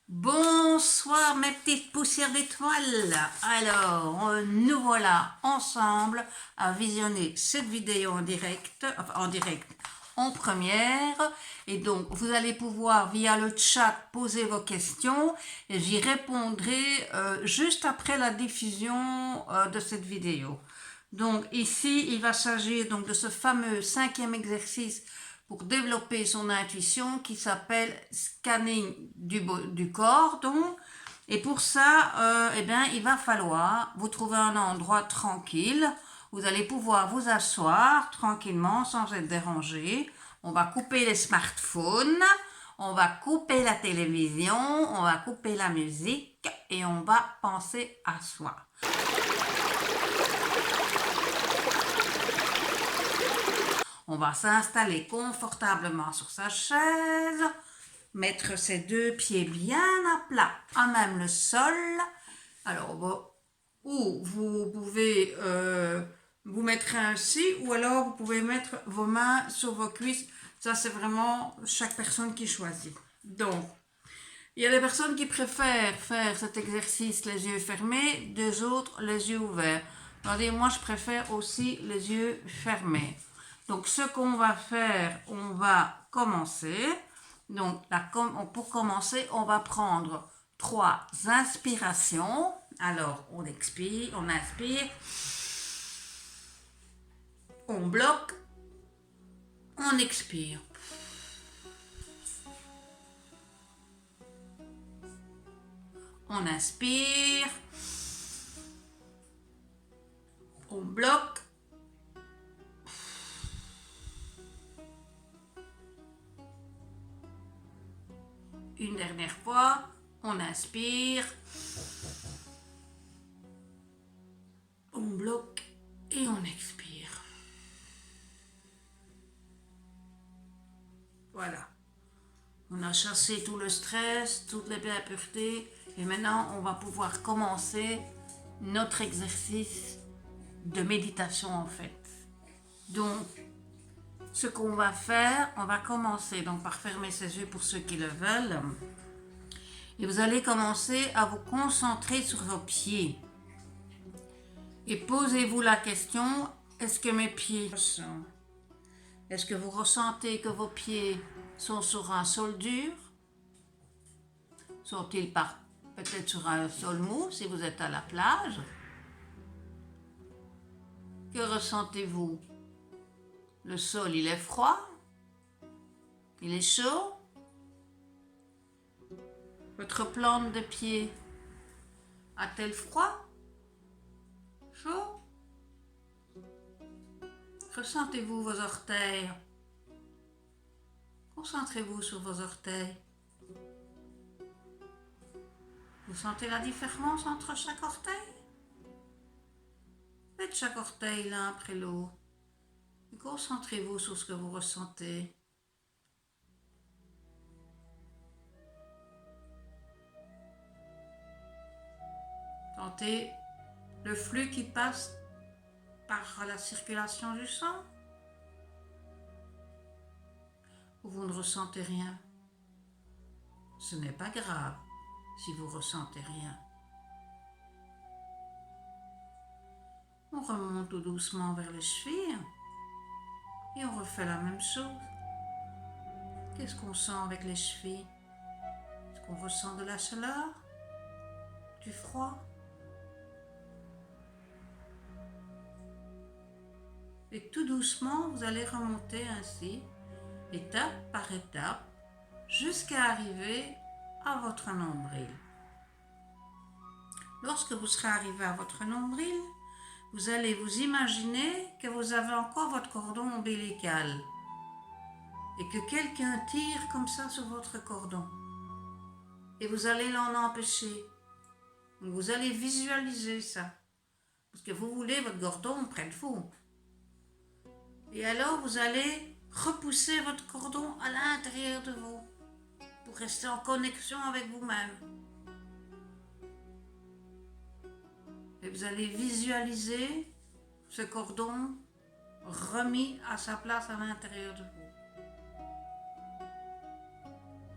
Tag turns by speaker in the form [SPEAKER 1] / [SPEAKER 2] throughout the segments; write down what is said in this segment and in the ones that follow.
[SPEAKER 1] Bonsoir mes petites poussières d'étoiles. Alors, nous voilà ensemble à visionner cette vidéo en direct, en première. Et donc, vous allez pouvoir via le chat poser vos questions et j'y répondrai juste après la diffusion de cette vidéo. Donc ici, il va s'agir donc de ce fameux 5e exercice pour développer son intuition qui s'appelle scanning du corps. Donc, et pour ça, il va falloir vous trouver un endroit tranquille. Vous allez pouvoir vous asseoir tranquillement sans être dérangé. On va couper les smartphones, on va couper la télévision, on va couper la musique et on va penser à soi. On va s'installer confortablement sur sa chaise, mettre ses deux pieds bien à plat, à même le sol. Alors, ou vous pouvez vous mettre ainsi, ou alors vous pouvez mettre vos mains sur vos cuisses. Ça, c'est vraiment chaque personne qui choisit. Donc, il y a des personnes qui préfèrent faire cet exercice les yeux fermés, deux autres les yeux ouverts. Attendez, moi, je préfère aussi les yeux fermés. Donc, ce qu'on va faire, on va commencer. Donc, pour commencer, on va prendre 3 inspirations. Alors, on expire, on inspire. On bloque. On expire. On inspire. On bloque. Une dernière fois, on inspire, on bloque et on expire. Voilà. On a chassé tout le stress, toutes les impuretés et maintenant on va pouvoir commencer notre exercice de méditation en fait. Donc, ce qu'on va faire, on va commencer donc par fermer ses yeux pour ceux qui le veulent. Et vous allez commencer à vous concentrer sur vos pieds. Et posez-vous la question, est-ce que mes pieds sont? Est-ce que vous ressentez que vos pieds sont sur un sol dur? Sont-ils peut-être sur un sol mou si vous êtes à la plage? Que ressentez-vous? Le sol, il est froid? Il est chaud? Votre plante de pied a-t-elle froid? Chaud? Ressentez-vous vos orteils? Concentrez-vous sur vos orteils. Vous sentez la différence entre chaque orteil? Faites chaque orteil l'un après l'autre. Concentrez-vous sur ce que vous ressentez. Sentez le flux qui passe par la circulation du sang. Ou vous ne ressentez rien. Ce n'est pas grave si vous ne ressentez rien. On remonte tout doucement vers les chevilles et on refait la même chose. Qu'est-ce qu'on sent avec les chevilles? Est-ce qu'on ressent de la chaleur? Du froid? Et tout doucement, vous allez remonter ainsi, étape par étape, jusqu'à arriver à votre nombril. Lorsque vous serez arrivé à votre nombril, vous allez vous imaginer que vous avez encore votre cordon ombilical et que quelqu'un tire comme ça sur votre cordon. Et vous allez l'en empêcher. Donc vous allez visualiser ça. Parce que vous voulez votre cordon près de vous. Et alors vous allez repousser votre cordon à l'intérieur de vous pour rester en connexion avec vous-même. Et vous allez visualiser ce cordon remis à sa place à l'intérieur de vous.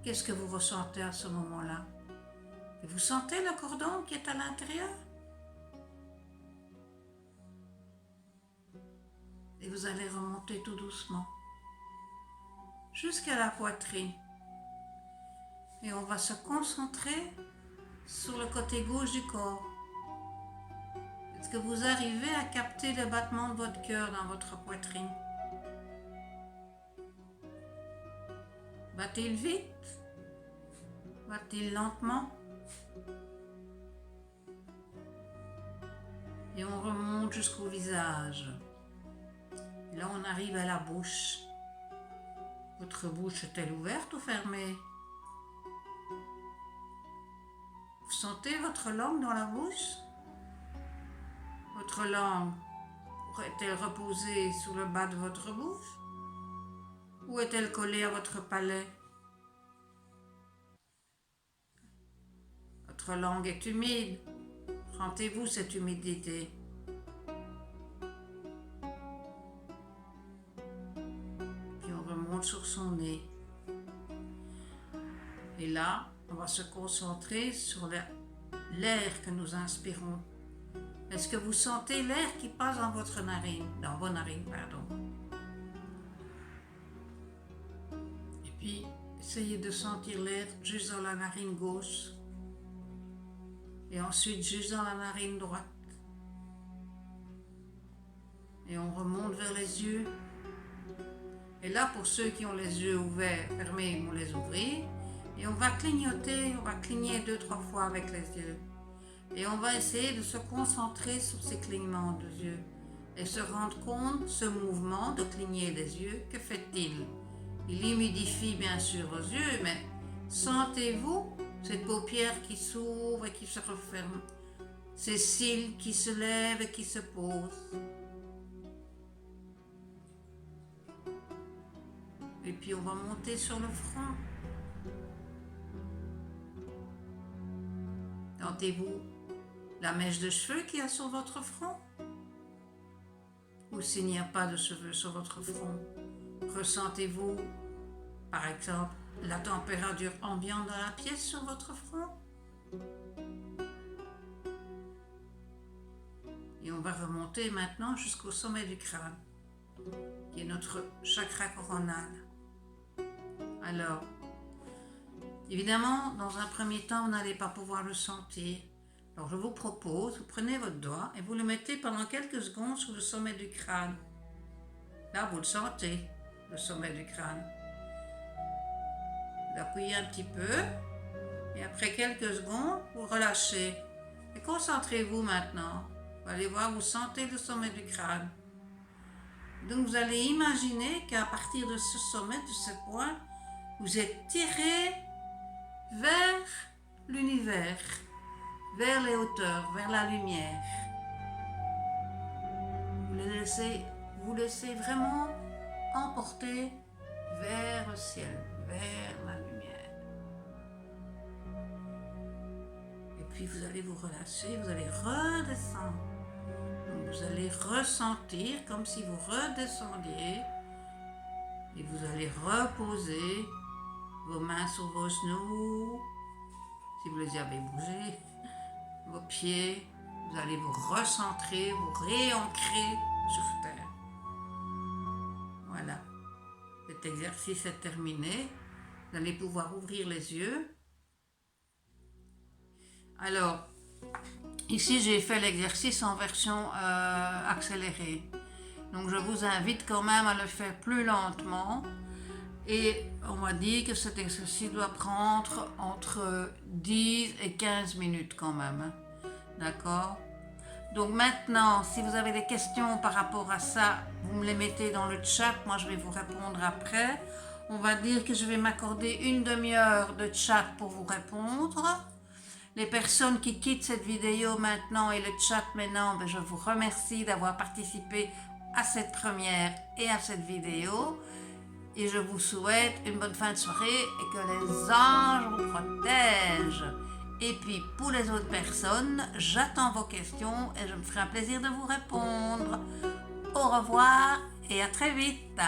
[SPEAKER 1] Qu'est-ce que vous ressentez à ce moment-là? Et vous sentez le cordon qui est à l'intérieur? Et vous allez remonter tout doucement jusqu'à la poitrine. Et on va se concentrer sur le côté gauche du corps. Est-ce que vous arrivez à capter le battement de votre cœur dans votre poitrine? Bat-il vite? Bat-il lentement? Et on remonte jusqu'au visage. Et là, on arrive à la bouche. Votre bouche est-elle ouverte ou fermée? Vous sentez votre langue dans la bouche? Votre langue est-elle reposée sur le bas de votre bouche? Ou est-elle collée à votre palais? Votre langue est humide. Sentez-vous cette humidité? Puis on remonte sur son nez. Et là, on va se concentrer sur l'air que nous inspirons. Est-ce que vous sentez l'air qui passe dans votre narine, dans vos narines, pardon? Et puis, essayez de sentir l'air juste dans la narine gauche. Et ensuite, juste dans la narine droite. Et on remonte vers les yeux. Et là, pour ceux qui ont les yeux ouverts, fermés, ils vont les ouvrir. Et on va clignoter, on va cligner 2-3 fois avec les yeux. Et on va essayer de se concentrer sur ces clignements de yeux. Et se rendre compte, ce mouvement de cligner des yeux, que fait-il? Il humidifie bien sûr vos yeux, mais sentez-vous cette paupière qui s'ouvre et qui se referme, ces cils qui se lèvent et qui se posent. Et puis on va monter sur le front. Sentez-vous la mèche de cheveux qu'il y a sur votre front? Ou s'il n'y a pas de cheveux sur votre front? Ressentez-vous, par exemple, la température ambiante dans la pièce sur votre front? Et on va remonter maintenant jusqu'au sommet du crâne, qui est notre chakra coronal. Alors, évidemment, dans un premier temps, vous n'allez pas pouvoir le sentir. Alors, je vous propose, vous prenez votre doigt et vous le mettez pendant quelques secondes sur le sommet du crâne. Là, vous le sentez, le sommet du crâne. Vous appuyez un petit peu et après quelques secondes, vous relâchez. Et concentrez-vous maintenant. Vous allez voir, vous sentez le sommet du crâne. Donc, vous allez imaginer qu'à partir de ce sommet, de ce point, vous êtes tiré vers l'univers, vers les hauteurs, vers la lumière. Vous laissez vraiment emporter vers le ciel, vers la lumière. Et puis vous allez vous relâcher, vous allez redescendre. Donc vous allez ressentir comme si vous redescendiez et vous allez reposer vos mains sur vos genoux, si vous les avez bougés, vos pieds, vous allez vous recentrer, vous réancrer sur terre. Voilà, cet exercice est terminé. Vous allez pouvoir ouvrir les yeux. Alors, ici j'ai fait l'exercice en version accélérée. Donc je vous invite quand même à le faire plus lentement. Et on m'a dit que cet exercice doit prendre entre 10 et 15 minutes quand même. D'accord? Donc maintenant, si vous avez des questions par rapport à ça, vous me les mettez dans le chat. Moi, je vais vous répondre après. On va dire que je vais m'accorder une demi-heure de chat pour vous répondre. Les personnes qui quittent cette vidéo maintenant et le chat maintenant, je vous remercie d'avoir participé à cette première et à cette vidéo. Et je vous souhaite une bonne fin de soirée et que les anges vous protègent. Et puis pour les autres personnes, j'attends vos questions et je me ferai un plaisir de vous répondre. Au revoir et à très vite.